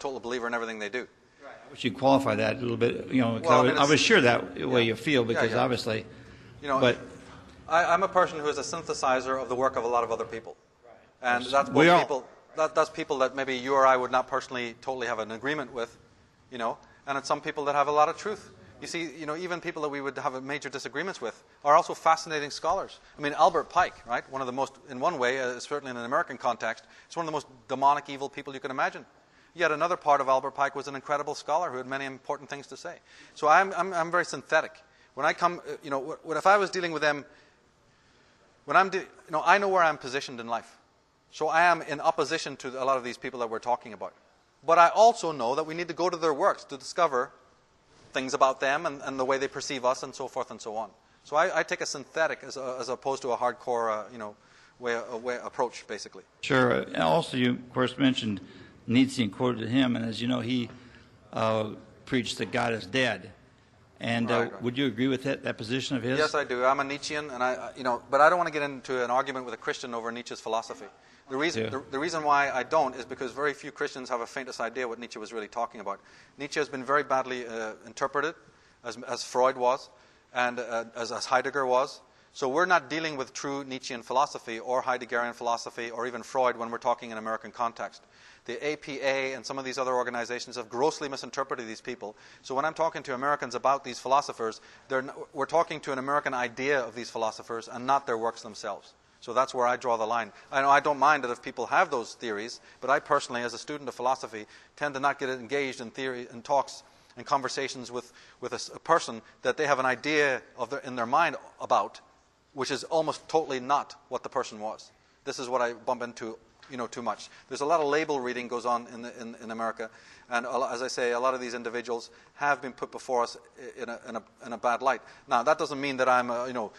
total believer in everything they do. I wish you'd qualify that a little bit, you know, Well, I was sure that way you feel, because obviously, you know, but I'm a person who is a synthesizer of the work of a lot of other people. And that's both people, that's people that maybe you or I would not personally totally have an agreement with, you know, and it's some people that have a lot of truth. You see, you know, even people that we would have major disagreements with are also fascinating scholars. I mean, Albert Pike, right? One of the most, in one way, certainly in an American context, it's one of the most demonic, evil people you can imagine. Yet another part of Albert Pike was an incredible scholar who had many important things to say. So I'm very synthetic. When I come, you know, if I was dealing with them, when you know, I know where I'm positioned in life. So I am in opposition to a lot of these people that we're talking about. But I also know that we need to go to their works to discover things about them and the way they perceive us and so forth and so on. So I take a synthetic as opposed to a hardcore, you know, approach, basically. Sure. And also, you, of course, mentioned Nietzsche and quoted him, and as you know, he preached that God is dead. And right. Would you agree with that position of his? Yes, I do. I'm a Nietzschean, and you know, but I don't want to get into an argument with a Christian over Nietzsche's philosophy. The reason why I don't is because very few Christians have a faintest idea what Nietzsche was really talking about. Nietzsche has been very badly interpreted, as Freud was, and as Heidegger was. So we're not dealing with true Nietzschean philosophy or Heideggerian philosophy or even Freud when we're talking in American context. The APA and some of these other organizations have grossly misinterpreted these people. So when I'm talking to Americans about these philosophers, we're talking to an American idea of these philosophers and not their works themselves. So that's where I draw the line. I know I don't mind that if people have those theories, but I personally, as a student of philosophy, tend to not get engaged in theory and talks and conversations with a person that they have an idea in their mind about, which is almost totally not what the person was. This is what I bump into, you know, too much. There's a lot of label reading goes on in America, and as I say, a lot of these individuals have been put before us in a bad light. Now, that doesn't mean that I'm, you know,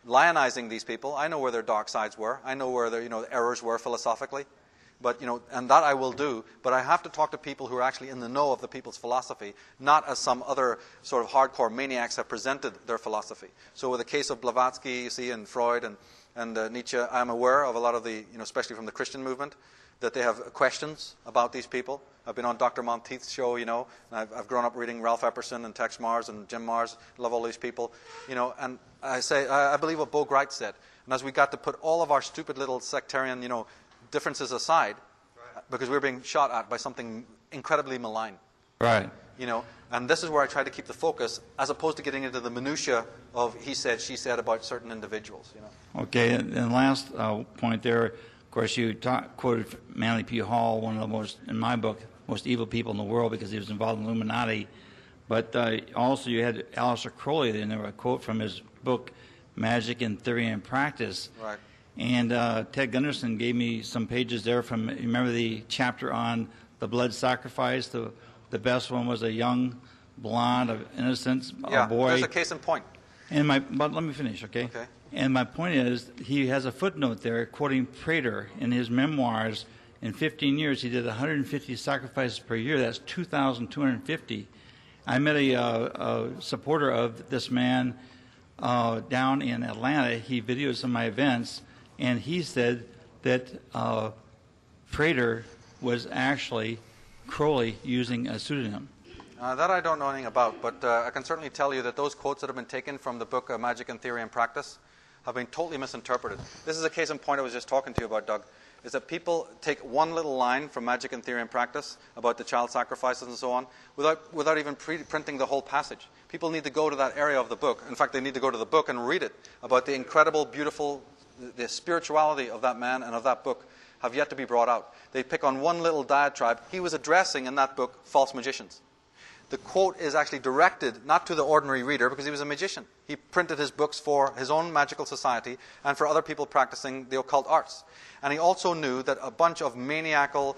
lionizing these people. I know where their dark sides were. I know where their, you know, errors were philosophically. But, you know, and that I will do. But I have to talk to people who are actually in the know of the people's philosophy, not as some other sort of hardcore maniacs have presented their philosophy. So with the case of Blavatsky, you see, and Freud and Nietzsche, I'm aware of a lot of the, you know, especially from the Christian movement, that they have questions about these people. I've been on Dr. Monteith's show, you know, and I've grown up reading Ralph Epperson and Tex Mars and Jim Mars. Love all these people, you know, and I believe what Bo Greit said. And as we got to put all of our stupid little sectarian, you know, differences aside, because we're being shot at by something incredibly malign. Right. You know, and this is where I try to keep the focus, as opposed to getting into the minutiae of he said, she said about certain individuals, you know. Okay, and last point there, of course, you quoted Manly P. Hall, one of the most, in my book, most evil people in the world because he was involved in the Illuminati. But also you had Aleister Crowley there, and there was a quote from his book, Magic in Theory and Practice. Right. And Ted Gunderson gave me some pages there from, remember the chapter on the blood sacrifice? The best one was a young, blonde, of innocence, a boy. There's a case in point. But let me finish, okay? Okay. And my point is, he has a footnote there quoting Prater in his memoirs. In 15 years, he did 150 sacrifices per year. That's 2,250. I met a supporter of this man down in Atlanta. He videoed some of my events, and he said that Prater was actually Crowley using a pseudonym. That I don't know anything about, but I can certainly tell you that those quotes that have been taken from the book Magic in Theory and Practice have been totally misinterpreted. This is a case in point I was just talking to you about, Doug, is that people take one little line from Magic in Theory and Practice about the child sacrifices and so on without even printing the whole passage. People need to go to that area of the book. In fact, they need to go to the book and read it about the incredible, beautiful, the spirituality of that man and of that book have yet to be brought out. They pick on one little diatribe. He was addressing in that book false magicians. The quote is actually directed not to the ordinary reader because he was a magician. He printed his books for his own magical society and for other people practicing the occult arts. And he also knew that a bunch of maniacal,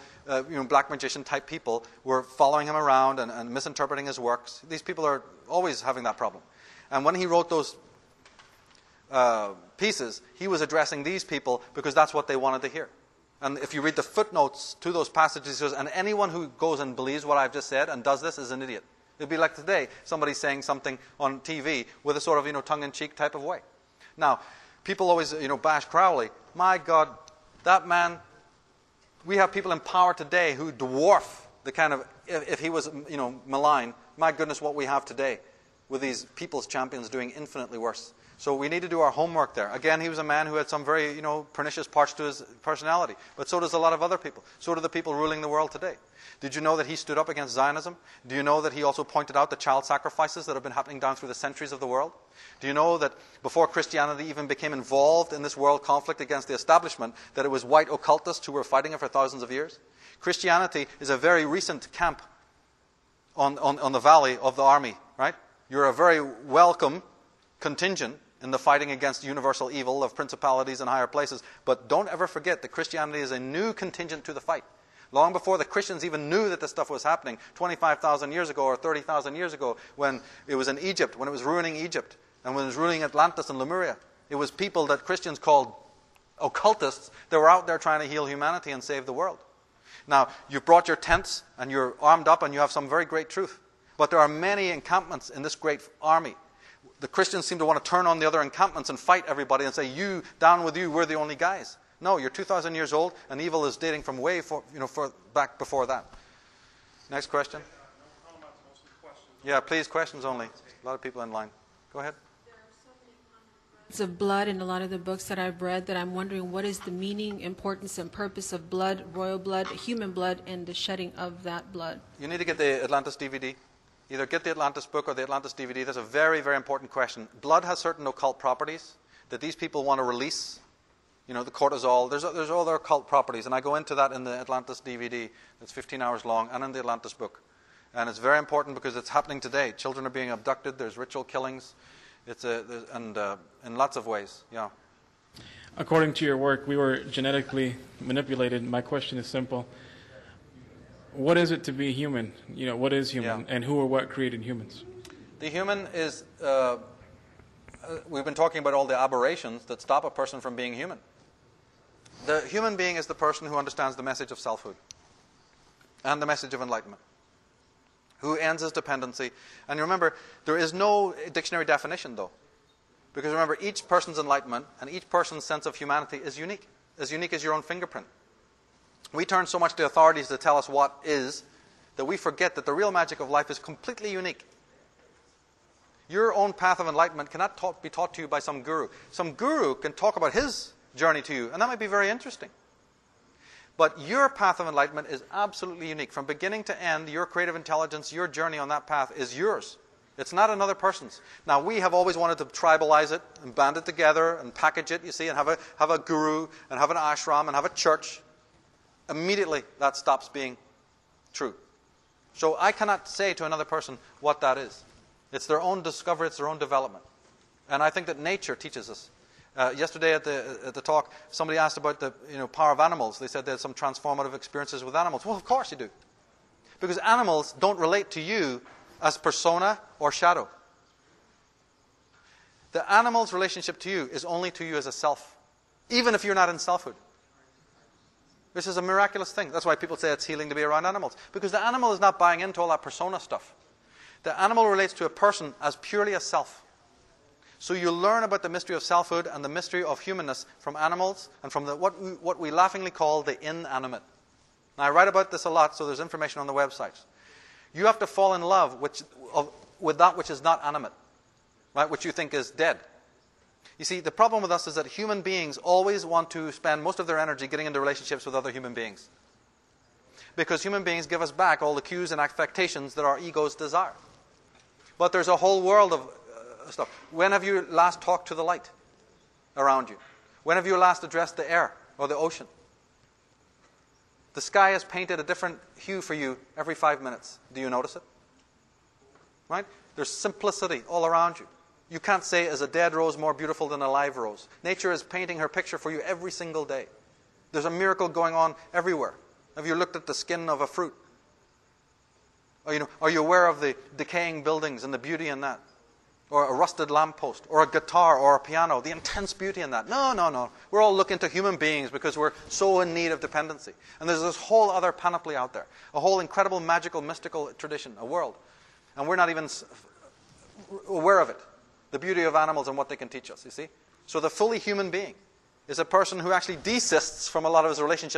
black magician type people were following him around and misinterpreting his works. These people are always having that problem. And when he wrote those pieces, he was addressing these people because that's what they wanted to hear. And if you read the footnotes to those passages, it says, and anyone who goes and believes what I've just said and does this is an idiot. It would be like today, somebody saying something on TV with a sort of, tongue-in-cheek type of way. Now, people always, bash Crowley. My God, that man, we have people in power today who dwarf the kind of, if he was, malign, my goodness, what we have today with these people's champions doing infinitely worse. So we need to do our homework there. Again, he was a man who had some very, pernicious parts to his personality. But so does a lot of other people. So do the people ruling the world today. Did you know that he stood up against Zionism? Do you know that he also pointed out the child sacrifices that have been happening down through the centuries of the world? Do you know that before Christianity even became involved in this world conflict against the establishment, that it was white occultists who were fighting it for thousands of years? Christianity is a very recent camp on the valley of the army, right? You're a very welcome contingent in the fighting against universal evil of principalities and higher places. But don't ever forget that Christianity is a new contingent to the fight. Long before the Christians even knew that this stuff was happening, 25,000 years ago or 30,000 years ago, when it was in Egypt, when it was ruining Egypt, and when it was ruining Atlantis and Lemuria, it was people that Christians called occultists that were out there trying to heal humanity and save the world. Now, you've brought your tents, and you're armed up, and you have some very great truth. But there are many encampments in this great army. The Christians seem to want to turn on the other encampments and fight everybody and say, you, down with you, we're the only guys. No, you're 2,000 years old, and evil is dating from way back before that. Next question. No comments, mostly questions. Yeah, please, questions only. A lot of people in line. Go ahead. There are so many concepts of blood in a lot of the books that I've read that I'm wondering what is the meaning, importance, and purpose of blood, royal blood, human blood, and the shedding of that blood. You need to get the Atlantis DVD. Either get the Atlantis book or the Atlantis DVD. That's a very, very important question. Blood has certain occult properties that these people want to release. The cortisol. There's all their occult properties, and I go into that in the Atlantis DVD. That's 15 hours long, and in the Atlantis book. And it's very important because it's happening today. Children are being abducted. There's ritual killings. In lots of ways. Yeah. According to your work, we were genetically manipulated. My question is simple. What is it to be human? What is human, and who or what created humans? The human is, we've been talking about all the aberrations that stop a person from being human. The human being is the person who understands the message of selfhood and the message of enlightenment, who ends his dependency. And remember, there is no dictionary definition, though. Because remember, each person's enlightenment and each person's sense of humanity is unique as your own fingerprint. We turn so much to authorities to tell us what is, that we forget that the real magic of life is completely unique. Your own path of enlightenment cannot be taught to you by some guru. Some guru can talk about his journey to you, and that might be very interesting. But your path of enlightenment is absolutely unique. From beginning to end, your creative intelligence, your journey on that path is yours. It's not another person's. Now, we have always wanted to tribalize it and band it together and package it, and have a guru and have an ashram and have a church. Immediately, that stops being true. So I cannot say to another person what that is. It's their own discovery, it's their own development. And I think that nature teaches us. Yesterday at the talk, somebody asked about the power of animals. They said they had some transformative experiences with animals. Well, of course you do. Because animals don't relate to you as persona or shadow. The animal's relationship to you is only to you as a self, even if you're not in selfhood. This is a miraculous thing. That's why people say it's healing to be around animals. Because the animal is not buying into all that persona stuff. The animal relates to a person as purely a self. So you learn about the mystery of selfhood and the mystery of humanness from animals and from what we laughingly call the inanimate. Now, I write about this a lot, so there's information on the websites. You have to fall in love with that which is not animate, right? Which you think is dead. You see, the problem with us is that human beings always want to spend most of their energy getting into relationships with other human beings. Because human beings give us back all the cues and affectations that our egos desire. But there's a whole world of stuff. When have you last talked to the light around you? When have you last addressed the air or the ocean? The sky is painted a different hue for you every 5 minutes. Do you notice it? Right? There's simplicity all around you. You can't say, is a dead rose more beautiful than a live rose? Nature is painting her picture for you every single day. There's a miracle going on everywhere. Have you looked at the skin of a fruit? Or, are you aware of the decaying buildings and the beauty in that? Or a rusted lamppost, or a guitar, or a piano, the intense beauty in that. No. We're all looking to human beings because we're so in need of dependency. And there's this whole other panoply out there. A whole incredible, magical, mystical tradition, a world. And we're not even aware of it. The beauty of animals and what they can teach us, you see? So the fully human being is a person who actually desists from a lot of his relationships